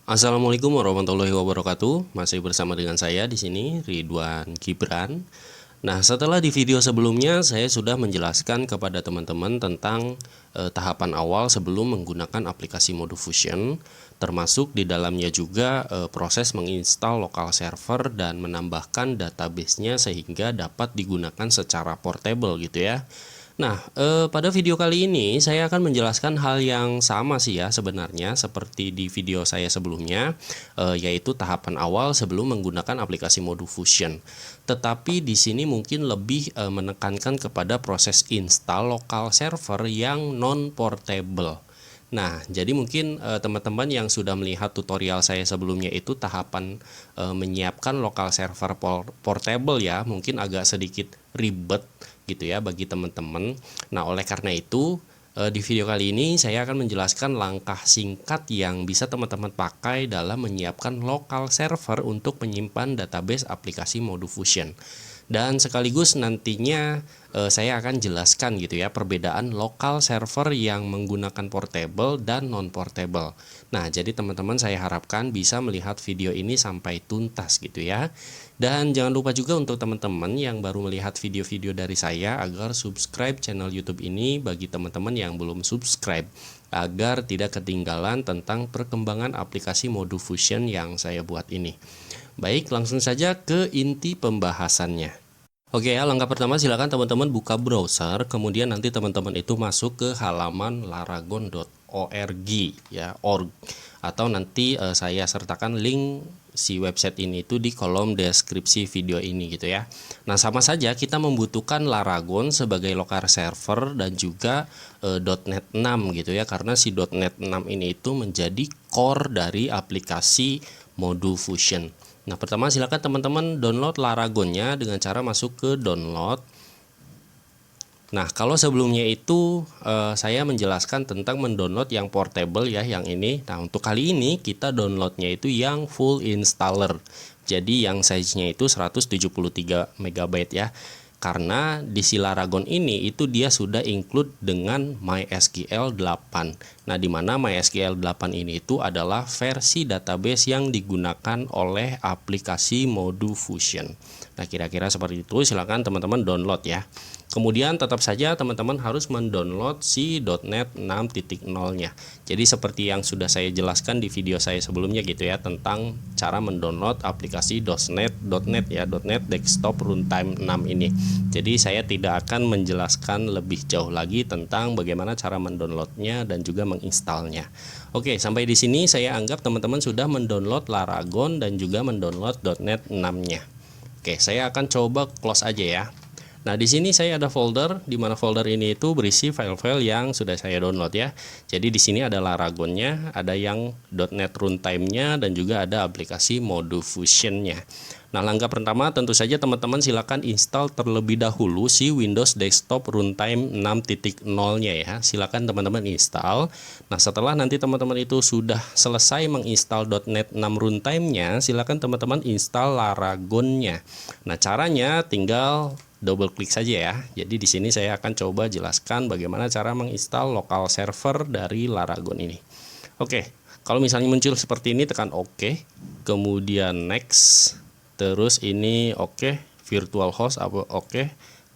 Assalamualaikum warahmatullahi wabarakatuh. Masih bersama dengan saya di sini Ridwan Gibran. Nah, setelah di video sebelumnya saya sudah menjelaskan kepada teman-teman tentang tahapan awal sebelum menggunakan aplikasi Modufusion, termasuk di dalamnya juga proses menginstal lokal server dan menambahkan database-nya sehingga dapat digunakan secara portable gitu ya. Nah, pada video kali ini saya akan menjelaskan hal yang sama sih ya sebenarnya seperti di video saya sebelumnya, yaitu tahapan awal sebelum menggunakan aplikasi Modufusion. Tetapi di sini mungkin lebih menekankan kepada proses install lokal server yang non-portable. Nah, jadi mungkin teman-teman yang sudah melihat tutorial saya sebelumnya itu tahapan menyiapkan lokal server portable ya, mungkin agak sedikit ribet gitu ya bagi teman-teman. Nah, oleh karena itu di video kali ini saya akan menjelaskan langkah singkat yang bisa teman-teman pakai dalam menyiapkan lokal server untuk menyimpan database aplikasi Modufusion. Dan sekaligus nantinya saya akan jelaskan gitu ya perbedaan lokal server yang menggunakan portable dan non-portable. Nah, jadi teman-teman saya harapkan bisa melihat video ini sampai tuntas gitu ya. Dan jangan lupa juga untuk teman-teman yang baru melihat video-video dari saya agar subscribe channel YouTube ini bagi teman-teman yang belum subscribe agar tidak ketinggalan tentang perkembangan aplikasi Modufusion yang saya buat ini. Baik, langsung saja ke inti pembahasannya. Oke ya, langkah pertama silakan teman-teman buka browser, kemudian nanti teman-teman itu masuk ke halaman laragon.org ya, org. Atau nanti saya sertakan link si website ini itu di kolom deskripsi video ini gitu ya. Nah, sama saja kita membutuhkan Laragon sebagai lokal server dan juga .NET 6 gitu ya, karena si .NET 6 ini itu menjadi core dari aplikasi Modufusion. Nah, pertama silakan teman-teman download Laragonnya dengan cara masuk ke download. Nah, kalau sebelumnya itu saya menjelaskan tentang mendownload yang portable ya, yang ini. Nah, untuk kali ini kita downloadnya itu yang full installer. Jadi yang size-nya itu 173 MB ya. Karena di si Laragon ini itu dia sudah include dengan MySQL 8. Nah, di mana MySQL 8 ini itu adalah versi database yang digunakan oleh aplikasi Modufusion. Nah, kira-kira seperti itu. Silakan teman-teman download ya. Kemudian tetap saja teman-teman harus mendownload si .NET 6.0-nya. Jadi seperti yang sudah saya jelaskan di video saya sebelumnya gitu ya, tentang cara mendownload aplikasi .NET ya, .NET Desktop Runtime 6 ini. Jadi saya tidak akan menjelaskan lebih jauh lagi tentang bagaimana cara mendownloadnya dan juga menginstalnya. Oke, sampai di sini saya anggap teman-teman sudah mendownload Laragon dan juga mendownload .NET 6-nya. Oke, saya akan coba close aja ya. Nah, di sini saya ada folder, di mana folder ini itu berisi file-file yang sudah saya download ya. Jadi di sini ada Laragonnya, ada yang .NET Runtime-nya, dan juga ada aplikasi Modufusion-nya. Nah, langkah pertama tentu saja teman-teman silakan install terlebih dahulu si Windows Desktop Runtime 6.0-nya ya. Silakan teman-teman install. Nah, setelah nanti teman-teman itu sudah selesai menginstal .NET 6 Runtime-nya, silakan teman-teman install Laragon-nya. Nah, caranya tinggal double klik saja ya. Jadi di sini saya akan coba jelaskan bagaimana cara menginstal lokal server dari Laragon ini. Oke, kalau misalnya muncul seperti ini tekan OK, kemudian next, terus ini OK, virtual host OK,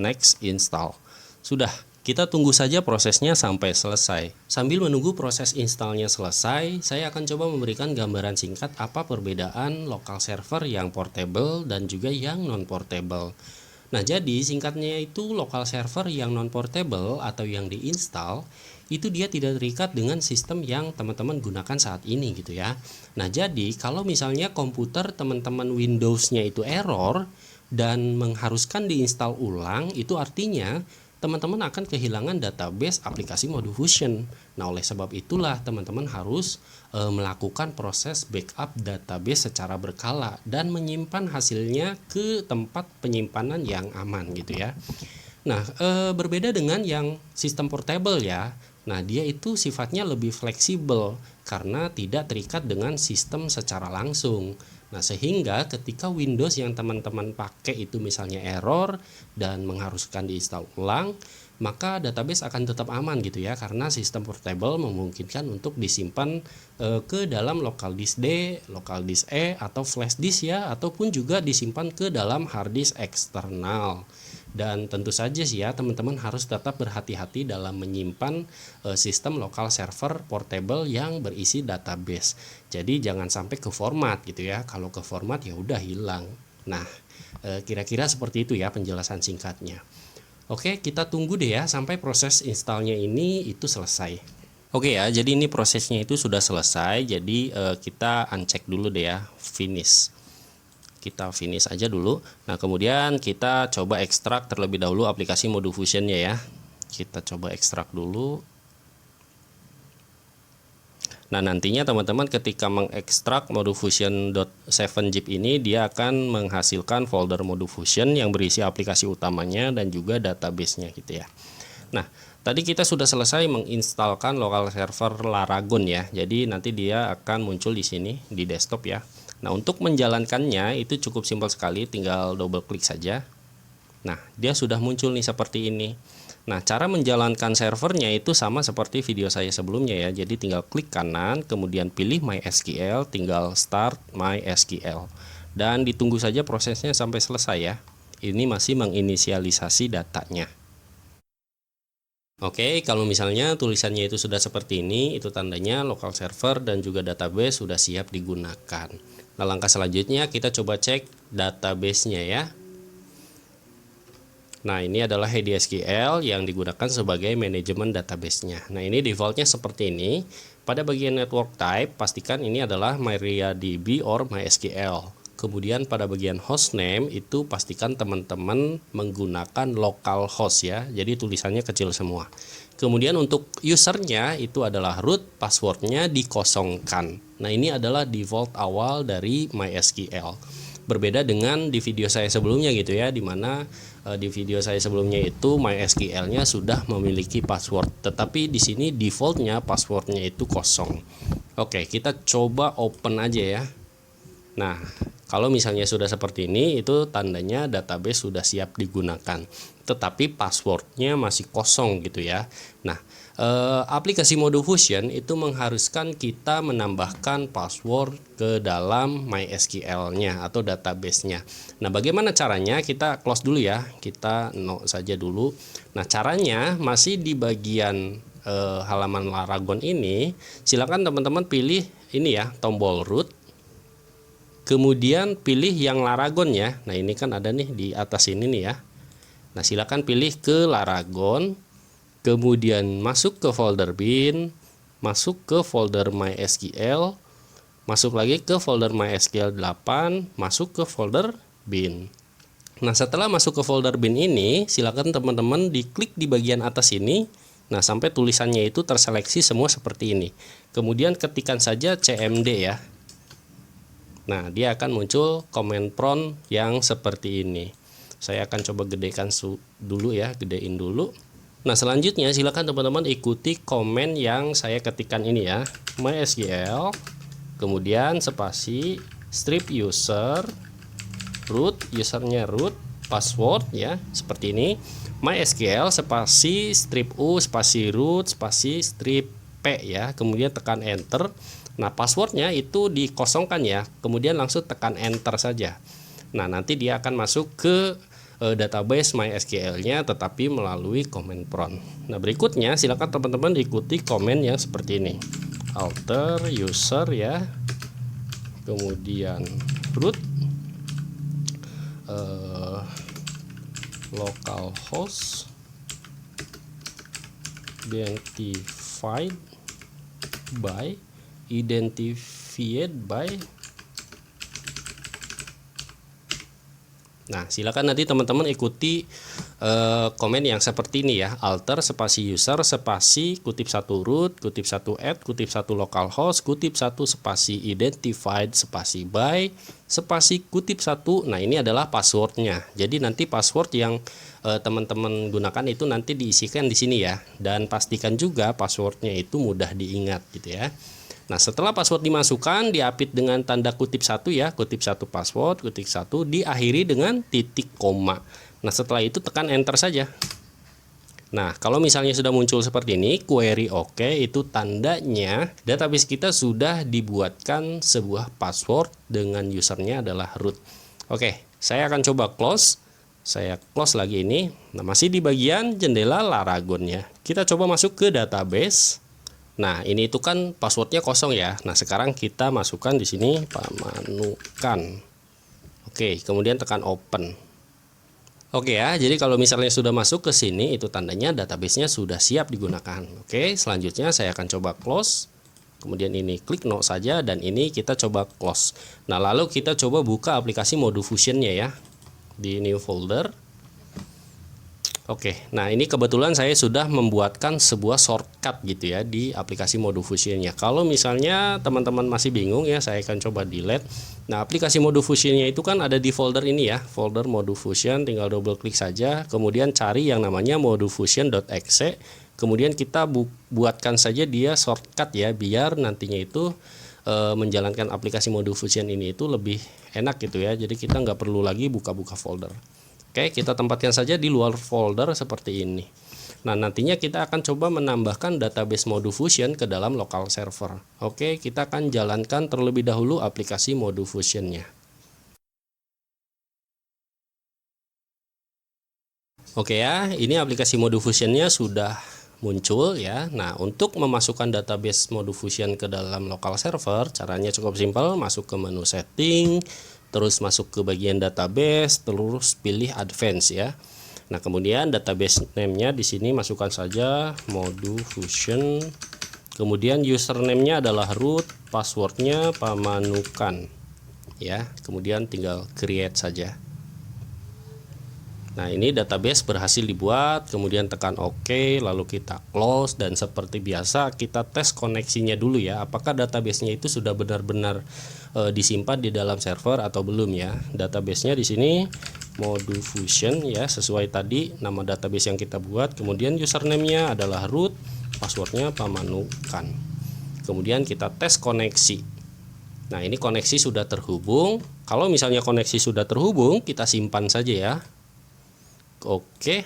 next install. Sudah, kita tunggu saja prosesnya sampai selesai. Sambil menunggu proses installnya selesai, saya akan coba memberikan gambaran singkat apa perbedaan lokal server yang portable dan juga yang non-portable. Nah, jadi singkatnya itu lokal server yang non-portable atau yang diinstal itu dia tidak terikat dengan sistem yang teman-teman gunakan saat ini gitu ya. Nah, jadi kalau misalnya komputer teman-teman Windows-nya itu error dan mengharuskan diinstal ulang, itu artinya teman-teman akan kehilangan database aplikasi Modufusion. Nah, oleh sebab itulah teman-teman harus melakukan proses backup database secara berkala dan menyimpan hasilnya ke tempat penyimpanan yang aman gitu ya. Nah, berbeda dengan yang sistem portable ya. Nah, dia itu sifatnya lebih fleksibel karena tidak terikat dengan sistem secara langsung. Nah, sehingga ketika Windows yang teman-teman pakai itu misalnya error dan mengharuskan diinstal ulang, maka database akan tetap aman gitu ya, karena sistem portable memungkinkan untuk disimpan ke dalam local disk D, local disk E atau flash disk ya, ataupun juga disimpan ke dalam hard disk eksternal. Dan tentu saja sih ya, teman-teman harus tetap berhati-hati dalam menyimpan sistem lokal server portable yang berisi database. Jadi jangan sampai ke format gitu ya. Kalau ke format ya udah hilang. Nah, kira-kira seperti itu ya penjelasan singkatnya. Oke, kita tunggu deh ya sampai proses installnya ini itu selesai. Oke ya, jadi ini prosesnya itu sudah selesai. Jadi kita uncheck dulu deh ya, finish. Kita finish aja dulu. Nah, kemudian kita coba ekstrak terlebih dahulu aplikasi Modufusion-nya ya. Kita coba ekstrak dulu. Nah, nantinya teman-teman ketika mengekstrak Modufusion.7zip ini, dia akan menghasilkan folder Modufusion yang berisi aplikasi utamanya dan juga database-nya gitu ya. Nah, tadi kita sudah selesai menginstalkan local server Laragon ya. Jadi nanti dia akan muncul di sini di desktop ya. Nah, untuk menjalankannya itu cukup simpel sekali, tinggal double klik saja. Nah, dia sudah muncul nih seperti ini. Nah, cara menjalankan servernya itu sama seperti video saya sebelumnya ya. Jadi tinggal klik kanan, kemudian pilih MySQL, tinggal start MySQL. Dan ditunggu saja prosesnya sampai selesai ya. Ini masih menginisialisasi datanya. Oke, kalau misalnya tulisannya itu sudah seperti ini, itu tandanya local server dan juga database sudah siap digunakan. Nah, langkah selanjutnya kita coba cek database-nya ya. Nah, ini adalah HDSQL yang digunakan sebagai manajemen database-nya. Nah, ini defaultnya seperti ini. Pada bagian network type, pastikan ini adalah MariaDB or MySQL. Kemudian pada bagian hostname itu pastikan teman-teman menggunakan localhost ya. Jadi tulisannya kecil semua. Kemudian untuk usernya itu adalah root, passwordnya dikosongkan. Nah, ini adalah default awal dari MySQL. Berbeda dengan di video saya sebelumnya gitu ya, dimana di video saya sebelumnya itu MySQL-nya sudah memiliki password, tetapi di sini defaultnya passwordnya itu kosong. Oke, kita coba open aja ya. Nah, kalau misalnya sudah seperti ini, itu tandanya database sudah siap digunakan, tetapi passwordnya masih kosong gitu ya. Nah, aplikasi Modufusion itu mengharuskan kita menambahkan password ke dalam MySQL-nya atau database-nya. Nah, bagaimana caranya? Kita close dulu ya, kita no saja dulu. Nah, caranya masih di bagian halaman Laragon ini. Silakan teman-teman pilih ini ya, tombol root. Kemudian pilih yang Laragon ya. Nah, ini kan ada nih di atas ini nih ya. Nah, silakan pilih ke Laragon. Kemudian masuk ke folder bin, masuk ke folder MySQL, masuk lagi ke folder MySQL 8, masuk ke folder bin. Nah, setelah masuk ke folder bin ini, silakan teman-teman diklik di bagian atas ini. Nah, sampai tulisannya itu terseleksi semua seperti ini. Kemudian ketikkan saja cmd ya. Nah, dia akan muncul command prompt yang seperti ini. Saya akan coba gedekan dulu ya, gedein dulu. Nah, selanjutnya silakan teman-teman ikuti komen yang saya ketikkan ini ya. MySQL, kemudian spasi, strip user, root, usernya root, password ya, seperti ini. MySQL, spasi, strip u, spasi root, spasi, strip p ya, kemudian tekan enter. Nah, passwordnya itu dikosongkan ya, kemudian langsung tekan enter saja. Nah, nanti dia akan masuk ke database MySQL-nya tetapi melalui command prompt. Nah, berikutnya silakan teman-teman ikuti komen yang seperti ini. Alter user ya. Kemudian root, localhost, identified by. Nah, silakan nanti teman-teman ikuti komen yang seperti ini ya. Alter spasi user spasi kutip 1 root, kutip 1 add, kutip 1 localhost, kutip 1 spasi identified spasi by, spasi kutip 1. Nah, ini adalah passwordnya. Jadi nanti password yang teman-teman gunakan itu nanti diisikan di sini ya. Dan pastikan juga passwordnya itu mudah diingat gitu ya. Nah, setelah password dimasukkan, diapit dengan tanda kutip satu ya, kutip satu password, kutip satu, diakhiri dengan titik koma. Nah, setelah itu tekan enter saja. Nah, kalau misalnya sudah muncul seperti ini, query oke, itu tandanya database kita sudah dibuatkan sebuah password dengan usernya adalah root. Oke, saya akan coba close. Saya close lagi ini. Nah, masih di bagian jendela Laragon ya. Kita coba masuk ke database. Nah, ini itu kan passwordnya kosong ya. Nah, sekarang kita masukkan di sini Pamanukan. Oke, kemudian tekan open. Oke ya, jadi kalau misalnya sudah masuk ke sini, itu tandanya database-nya sudah siap digunakan. Oke, selanjutnya saya akan coba close. Kemudian ini klik no saja, dan ini kita coba close. Nah, lalu kita coba buka aplikasi Modufusion-nya ya, di new folder. Oke, nah ini kebetulan saya sudah membuatkan sebuah shortcut gitu ya di aplikasi Modufusion-nya. Kalau misalnya teman-teman masih bingung ya, saya akan coba delete. Nah, aplikasi Modufusion-nya itu kan ada di folder ini ya, folder Modufusion, tinggal double klik saja, kemudian cari yang namanya modufusion.exe, kemudian kita buatkan saja dia shortcut ya, biar nantinya itu menjalankan aplikasi Modufusion ini itu lebih enak gitu ya. Jadi kita nggak perlu lagi buka-buka folder. Oke, kita tempatkan saja di luar folder seperti ini. Nah, nantinya kita akan coba menambahkan database Modufusion ke dalam local server. Oke, kita akan jalankan terlebih dahulu aplikasi Modufusion-nya. Oke ya, ini aplikasi Modufusion-nya sudah muncul ya. Nah, untuk memasukkan database Modufusion ke dalam local server, caranya cukup simpel, masuk ke menu setting, terus masuk ke bagian database, terus pilih advance ya. Nah, kemudian database name-nya di sini masukkan saja Modufusion. Kemudian username-nya adalah root, password-nya Pamanukan. Ya, kemudian tinggal create saja. Nah, ini database berhasil dibuat, kemudian tekan OK, lalu kita close, dan seperti biasa kita tes koneksinya dulu ya, apakah databasenya itu sudah benar-benar disimpan di dalam server atau belum ya. Databasenya di sini Modufusion ya, sesuai tadi nama database yang kita buat, kemudian username-nya adalah root, passwordnya Pamanukan. Kemudian kita tes koneksi. Nah, ini koneksi sudah terhubung. Kalau misalnya koneksi sudah terhubung, kita simpan saja ya. Oke,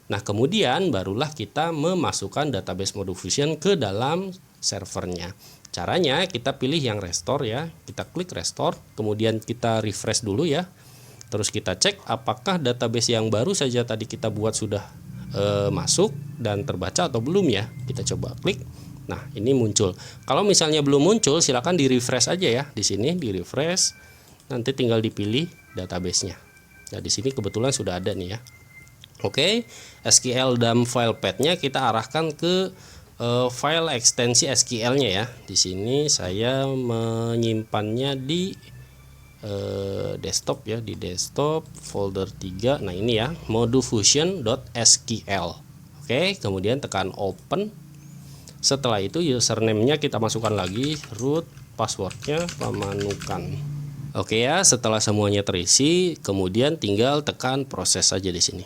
nah kemudian barulah kita memasukkan database Modufusion ke dalam servernya. Caranya kita pilih yang restore ya, kita klik restore, kemudian kita refresh dulu ya. Terus kita cek apakah database yang baru saja tadi kita buat sudah masuk dan terbaca atau belum ya. Kita coba klik. Nah, ini muncul. Kalau misalnya belum muncul, silakan di refresh aja ya. Di sini di refresh, nanti tinggal dipilih databasenya. Nah, di sini kebetulan sudah ada nih ya. Oke, SQL dump file path-nya kita arahkan ke file ekstensi SQL-nya ya. Di sini saya menyimpannya di desktop ya, di desktop folder 3. Nah, ini ya, modufusion.sql. Oke, kemudian tekan open. Setelah itu username-nya kita masukkan lagi, root, password-nya Pamanukan. Oke ya, setelah semuanya terisi, kemudian tinggal tekan proses saja di sini.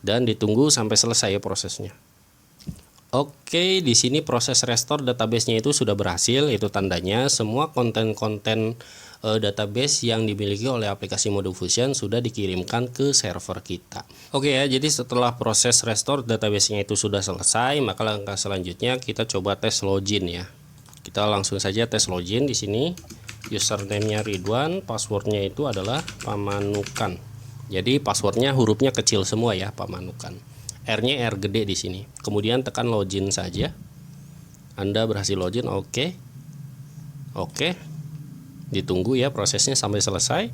Dan ditunggu sampai selesai ya prosesnya. Oke, di sini proses restore database-nya itu sudah berhasil. Itu tandanya semua konten-konten database yang dimiliki oleh aplikasi Modufusion sudah dikirimkan ke server kita. Oke ya, jadi setelah proses restore database-nya itu sudah selesai, maka langkah selanjutnya kita coba tes login ya. Kita langsung saja tes login di sini. Username-nya Ridwan, password-nya itu adalah Pamanukan. Jadi passwordnya hurufnya kecil semua ya, Pamanukan. R-nya R gede di sini. Kemudian tekan login saja. Anda berhasil login, oke. Oke. Ditunggu ya prosesnya sampai selesai.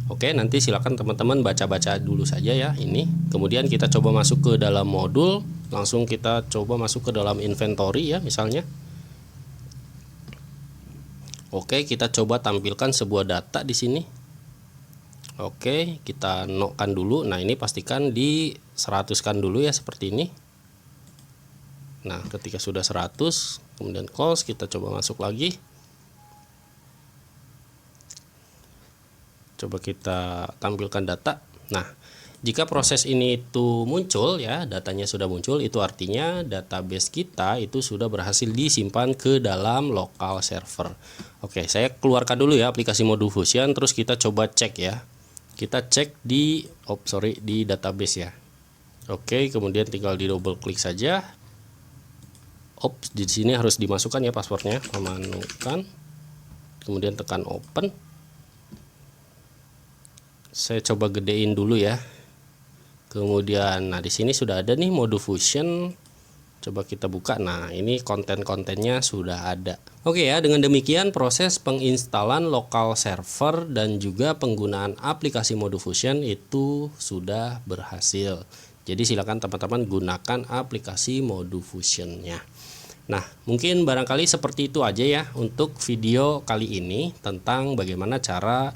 Oke, nanti silakan teman-teman baca-baca dulu saja ya ini. Kemudian kita coba masuk ke dalam modul, langsung kita coba masuk ke dalam inventory ya misalnya. Oke, kita coba tampilkan sebuah data di sini. Oke, kita no-kan dulu. Nah, ini pastikan di 100-kan dulu ya seperti ini. Nah, ketika sudah 100, kemudian close, kita coba masuk lagi. Coba kita tampilkan data. Nah, Jika proses ini itu muncul ya, datanya sudah muncul, itu artinya database kita itu sudah berhasil disimpan ke dalam lokal server. Oke, saya keluarkan dulu ya aplikasi Modul Fusion, terus kita coba cek ya. Kita cek di di database ya. Oke, kemudian tinggal di double klik saja. Di sini harus dimasukkan ya passwordnya, memanukan. Kemudian tekan open. Saya coba gedein dulu ya. Kemudian, nah di sini sudah ada nih Modul Fusion. Coba kita buka. Nah, ini konten-kontennya sudah ada. Oke ya, dengan demikian proses penginstalan lokal server dan juga penggunaan aplikasi Modul Fusion itu sudah berhasil. Jadi silakan teman-teman gunakan aplikasi Modul Fusion-nya. Nah, mungkin barangkali seperti itu aja ya untuk video kali ini tentang bagaimana cara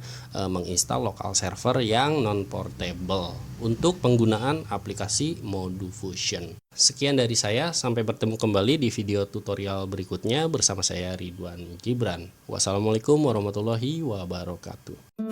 menginstal lokal server yang non-portable untuk penggunaan aplikasi Modul Fusion. Sekian dari saya, sampai bertemu kembali di video tutorial berikutnya bersama saya Ridwan Gibran. Wassalamualaikum warahmatullahi wabarakatuh.